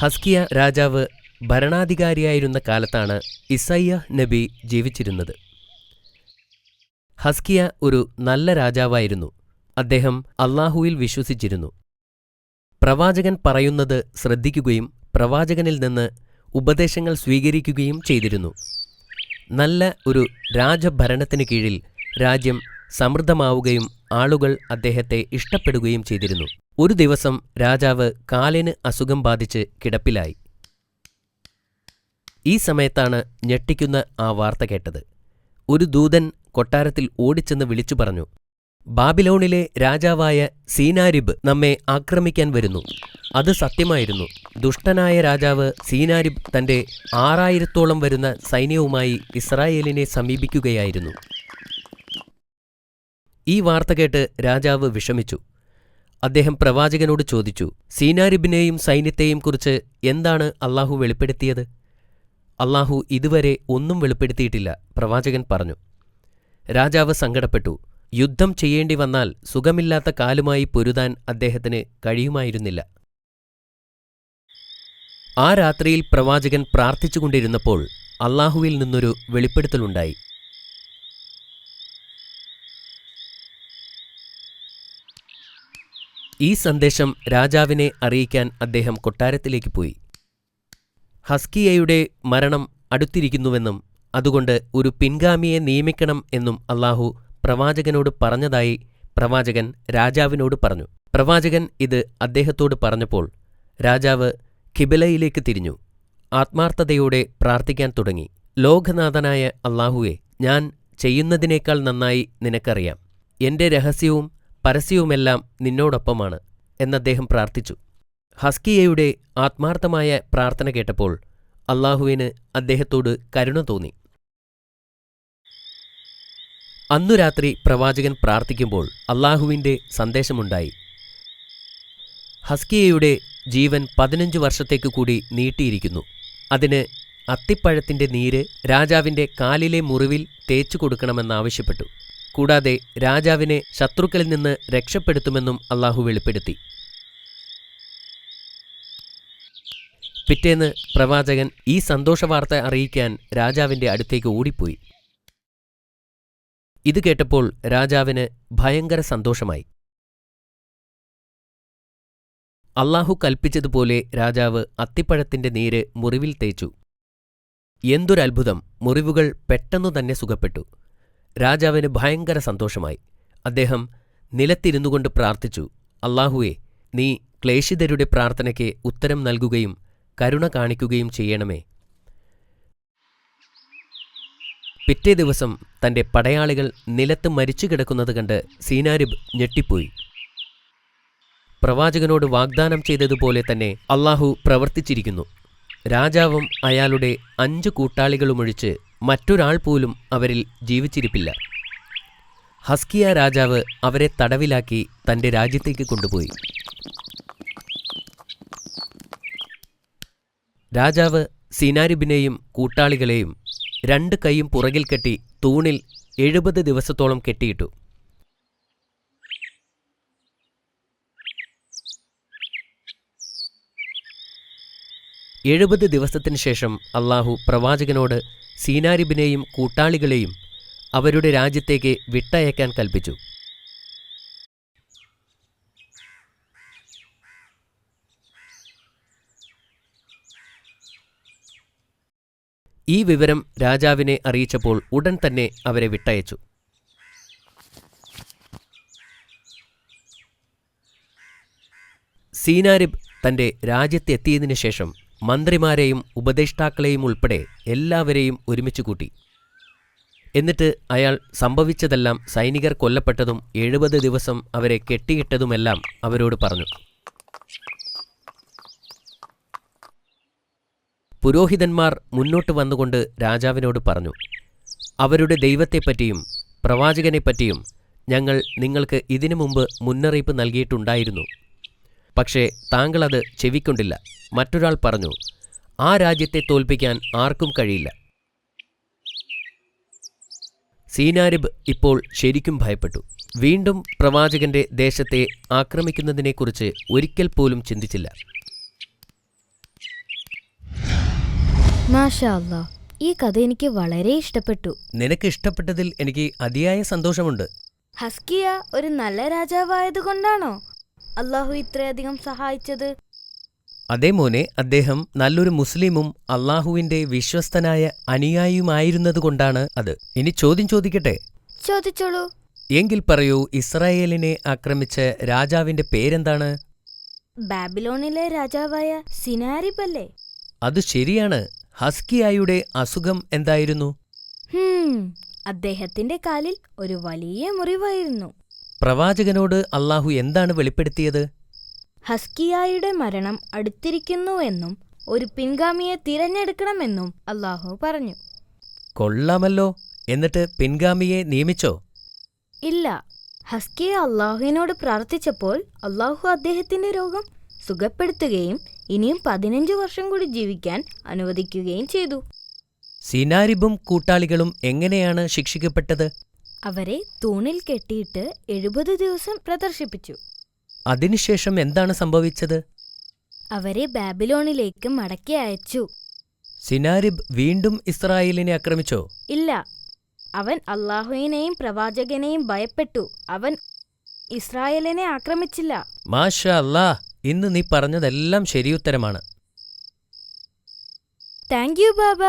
ഹസ്കിയ രാജാവ് ഭരണാധികാരിയായിരുന്ന കാലത്താണ് ഇസയ്യാഹ് നബി ജീവിച്ചിരുന്നത്. ഹസ്കിയ ഒരു നല്ല രാജാവായിരുന്നു. അദ്ദേഹം അല്ലാഹുവിൽ വിശ്വസിച്ചിരുന്നു. പ്രവാചകൻ പറയുന്നത് ശ്രദ്ധിക്കുകയും പ്രവാചകനിൽ നിന്ന് ഉപദേശങ്ങൾ സ്വീകരിക്കുകയും ചെയ്തിരുന്നു. നല്ല ഒരു രാജഭരണത്തിന് കീഴിൽ രാജ്യം സമൃദ്ധമാവുകയും ആളുകൾ അദ്ദേഹത്തെ ഇഷ്ടപ്പെടുകയും ചെയ്തിരുന്നു. ഒരു ദിവസം രാജാവ് കാലിന് അസുഖം ബാധിച്ച് കിടപ്പിലായി. ഈ സമയത്താണ് ഞെട്ടിക്കുന്ന ആ വാർത്ത കേട്ടത്. ഒരു ദൂതൻ കൊട്ടാരത്തിൽ ഓടിച്ചെന്ന് വിളിച്ചു പറഞ്ഞു, ബാബിലോണിലെ രാജാവായ സീനാരിബ് നമ്മെ ആക്രമിക്കാൻ വരുന്നു. അത് സത്യമായിരുന്നു. ദുഷ്ടനായ രാജാവ് സീനാരിബ് തന്റെ 6000-ഓളം വരുന്ന സൈന്യവുമായി ഇസ്രായേലിനെ സമീപിക്കുകയായിരുന്നു. ഈ വാർത്ത കേട്ട് രാജാവ് വിഷമിച്ചു. അദ്ദേഹം പ്രവാചകനോട് ചോദിച്ചു, സീനാരിബിനെയും സൈന്യത്തെയും കുറിച്ച് എന്താണ് അല്ലാഹു വെളിപ്പെടുത്തിയത്? അല്ലാഹു ഇതുവരെ ഒന്നും വെളിപ്പെടുത്തിയിട്ടില്ല, പ്രവാചകൻ പറഞ്ഞു. രാജാവ് സങ്കടപ്പെട്ടു. യുദ്ധം ചെയ്യേണ്ടി വന്നാൽ സുഖമില്ലാത്ത കാലുമായി പൊരുതാൻ അദ്ദേഹത്തിന് കഴിയുമായിരുന്നില്ല. ആ രാത്രിയിൽ പ്രവാചകൻ പ്രാർത്ഥിച്ചുകൊണ്ടിരുന്നപ്പോൾ അല്ലാഹുവിൽ നിന്നൊരു വെളിപ്പെടുത്തലുണ്ടായി. ഈ സന്ദേശം രാജാവിനെ അറിയിക്കാൻ അദ്ദേഹം കൊട്ടാരത്തിലേക്ക് പോയി. ഹസ്കിയയുടെ മരണം അടുത്തിരിക്കുന്നുവെന്നും അതുകൊണ്ട് ഒരു പിൻഗാമിയെ നിയമിക്കണം എന്നും അല്ലാഹു പ്രവാചകനോട് പറഞ്ഞതായി പ്രവാചകൻ രാജാവിനോട് പറഞ്ഞു. പ്രവാചകൻ ഇത് അദ്ദേഹത്തോട് പറഞ്ഞപ്പോൾ രാജാവ് ഖിബിലയിലേക്ക് തിരിഞ്ഞു ആത്മാർത്ഥതയോടെ പ്രാർത്ഥിക്കാൻ തുടങ്ങി. ലോകനാഥനായ അല്ലാഹുവേ, ഞാൻ ചെയ്യുന്നതിനേക്കാൾ നന്നായി നിനക്കറിയാം. എന്റെ രഹസ്യവും പരസ്യവുമെല്ലാം നിന്നോടൊപ്പമാണ് എന്നദ്ദേഹം പ്രാർത്ഥിച്ചു. ഹസ്കിയയുടെ ആത്മാർത്ഥമായ പ്രാർത്ഥന കേട്ടപ്പോൾ അല്ലാഹുവിന് അദ്ദേഹത്തോട് കരുണ തോന്നി. അന്നു രാത്രി പ്രവാചകൻ പ്രാർത്ഥിക്കുമ്പോൾ അല്ലാഹുവിന്റെ സന്ദേശമുണ്ടായി. ഹസ്കിയയുടെ ജീവൻ 15 വർഷത്തേക്ക് കൂടി നീട്ടിയിരിക്കുന്നു. അതിന് അത്തിപ്പഴത്തിന്റെ നീര് രാജാവിന്റെ കാലിലെ മുറിവിൽ തേച്ചു കൊടുക്കണമെന്നാവശ്യപ്പെട്ടു. കൂടാതെ രാജാവിനെ ശത്രുക്കളിൽ നിന്ന് രക്ഷപ്പെടുത്തുമെന്നും അല്ലാഹു വെളിപ്പെടുത്തി. പിറ്റേന്ന് പ്രവാചകൻ ഈ സന്തോഷവാർത്ത അറിയിക്കാൻ രാജാവിന്റെ അടുത്തേക്ക് ഓടിപ്പോയി. ഇത് കേട്ടപ്പോൾ രാജാവിന് ഭയങ്കര സന്തോഷമായി. അല്ലാഹു കൽപ്പിച്ചതുപോലെ രാജാവ് അത്തിപ്പഴത്തിന്റെ നീര് മുറിവിൽ തേച്ചു. എന്തൊരത്ഭുതം! മുറിവുകൾ പെട്ടെന്നു തന്നെ സുഖപ്പെട്ടു. രാജാവിന് ഭയങ്കര സന്തോഷമായി. അദ്ദേഹം നിലത്തിരുന്നുകൊണ്ട് പ്രാർത്ഥിച്ചു, അല്ലാഹുവേ, നീ ക്ലേശിതരുടെ പ്രാർത്ഥനയ്ക്ക് ഉത്തരം നൽകുകയും കരുണ കാണിക്കുകയും ചെയ്യണമേ. പിറ്റേ ദിവസം തന്റെ പടയാളികൾ നിലത്ത് മരിച്ചു കിടക്കുന്നത് കണ്ട് സീനാരിബ് ഞെട്ടിപ്പോയി. പ്രവാചകനോട് വാഗ്ദാനം ചെയ്തതുപോലെ തന്നെ അല്ലാഹു പ്രവർത്തിച്ചിരിക്കുന്നു. രാജാവും അയാളുടെ 5 കൂട്ടാളികളുമൊഴിച്ച് മറ്റൊരാൾ പോലും അവരിൽ ജീവിച്ചിരിപ്പില്ല. ഹസ്കിയ രാജാവ് അവരെ തടവിലാക്കി തന്റെ രാജ്യത്തേക്ക് കൊണ്ടുപോയി. രാജാവ് സീനാരിബിനെയും കൂട്ടാളികളെയും 2 കൈയും പുറകിൽ കെട്ടി തൂണിൽ 70 ദിവസത്തോളം കെട്ടിയിട്ടു. എഴുപത് ദിവസത്തിനു ശേഷം അല്ലാഹു പ്രവാചകനോട് സീനാരിബിനെയും കൂട്ടാളികളെയും അവരുടെ രാജ്യത്തേക്ക് വിട്ടയക്കാൻ കൽപ്പിച്ചു. ഈ വിവരം രാജാവിനെ അറിയിച്ചപ്പോൾ ഉടൻ തന്നെ അവരെ വിട്ടയച്ചു. സീനാരിബ് തന്റെ രാജ്യത്തെത്തിയതിനു ശേഷം മന്ത്രിമാരെയും ഉപദേഷ്ടാക്കളെയും ഉൾപ്പെടെ എല്ലാവരെയും ഒരുമിച്ച് കൂട്ടി. എന്നിട്ട് അയാൾ സംഭവിച്ചതെല്ലാം, സൈനികർ കൊല്ലപ്പെട്ടതും 70 ദിവസം അവരെ കെട്ടിയിട്ടതുമെല്ലാം അവരോട് പറഞ്ഞു. പുരോഹിതന്മാർ മുന്നോട്ട് വന്നുകൊണ്ട് രാജാവിനോട് പറഞ്ഞു, അവരുടെ ദൈവത്തെപ്പറ്റിയും പ്രവാചകനെപ്പറ്റിയും ഞങ്ങൾ നിങ്ങൾക്ക് ഇതിനു മുമ്പ് മുന്നറിയിപ്പ് നൽകിയിട്ടുണ്ടായിരുന്നു. പക്ഷേ താങ്കളത് ചെവിക്കൊണ്ടില്ല. മറ്റൊരാൾ പറഞ്ഞു, ആ രാജ്യത്തെ തോൽപ്പിക്കാൻ ആർക്കും കഴിയില്ല. സീനാരിബ് ഇപ്പോൾ ശരിക്കും ഭയപ്പെട്ടു. വീണ്ടും പ്രവാചകന്റെ ദേശത്തെ ആക്രമിക്കുന്നതിനെക്കുറിച്ച് ഒരിക്കൽ പോലും ചിന്തിച്ചില്ല. മാഷാ അല്ലാ, ഈ കഥ എനിക്ക് വളരെ ഇഷ്ടപ്പെട്ടു. നിനക്ക് ഇഷ്ടപ്പെട്ടതിൽ എനിക്ക് അതിയായ സന്തോഷമുണ്ട്. ഹസ്കിയ ഒരു നല്ല രാജാവായതുകൊണ്ടാണോ അള്ളാഹു ഇത്രയധികം സഹായിച്ചത്? അതേ മോനെ, അദ്ദേഹം നല്ലൊരു മുസ്ലിമും അള്ളാഹുവിന്റെ വിശ്വസ്തനായ അനുയായിയുമായിരുന്നതുകൊണ്ടാണ് അത്. ഇനി ചോദ്യം ചോദിക്കട്ടെ? ചോദിച്ചോളൂ. എങ്കിൽ പറയൂ, ഇസ്രായേലിനെ ആക്രമിച്ച രാജാവിന്റെ പേരെന്താണ്? ബാബിലോണിലെ രാജാവായ സിനാരിബ് അല്ലേ? അത് ശരിയാണ്. ഹസ്കിയായുടെ അസുഖം എന്തായിരുന്നു? അദ്ദേഹത്തിന്റെ കാലിൽ ഒരു വലിയ മുറിവായിരുന്നു. പ്രവാചകനോട് അള്ളാഹു എന്താണ് വെളിപ്പെടുത്തിയത്? ഹസ്കിയായുടെ മരണം അടുത്തിരിക്കുന്നുവെന്നും ഒരു പിൻഗാമിയെ തിരഞ്ഞെടുക്കണമെന്നും അള്ളാഹു പറഞ്ഞു. കൊള്ളാമല്ലോ. എന്നിട്ട് പിൻഗാമിയെ നിയമിച്ചോ? ഇല്ല. ഹസ്കിയ അള്ളാഹുവിനോട് പ്രാർത്ഥിച്ചപ്പോൾ അള്ളാഹു അദ്ദേഹത്തിന്റെ രോഗം സുഖപ്പെടുത്തുകയും ഇനിയും 15 വർഷം കൂടി ജീവിക്കാൻ അനുവദിക്കുകയും ചെയ്തു. സിനാരിബും കൂട്ടാളികളും എങ്ങനെയാണ് ശിക്ഷിക്കപ്പെട്ടത്? അവരെ തൂണിൽ കെട്ടിയിട്ട് 70 ദിവസം പ്രദർശിപ്പിച്ചു. അതിനുശേഷം എന്താണ് സംഭവിച്ചത്? അവരെ ബാബിലോണിലേക്ക് മടക്കി അയച്ചു. സിനാരിബ് വീണ്ടും ഇസ്രായേലിനെ ആക്രമിച്ചോ? ഇല്ല. അവൻ അള്ളാഹുവിനെയും പ്രവാചകനെയും ഭയപ്പെട്ടു. അവൻ ഇസ്രായേലിനെ ആക്രമിച്ചില്ല. മാഷാ അല്ലാ, ഇന്ന് നീ പറഞ്ഞതെല്ലാം ശരിയുത്തരമാണ്. Thank you Baba.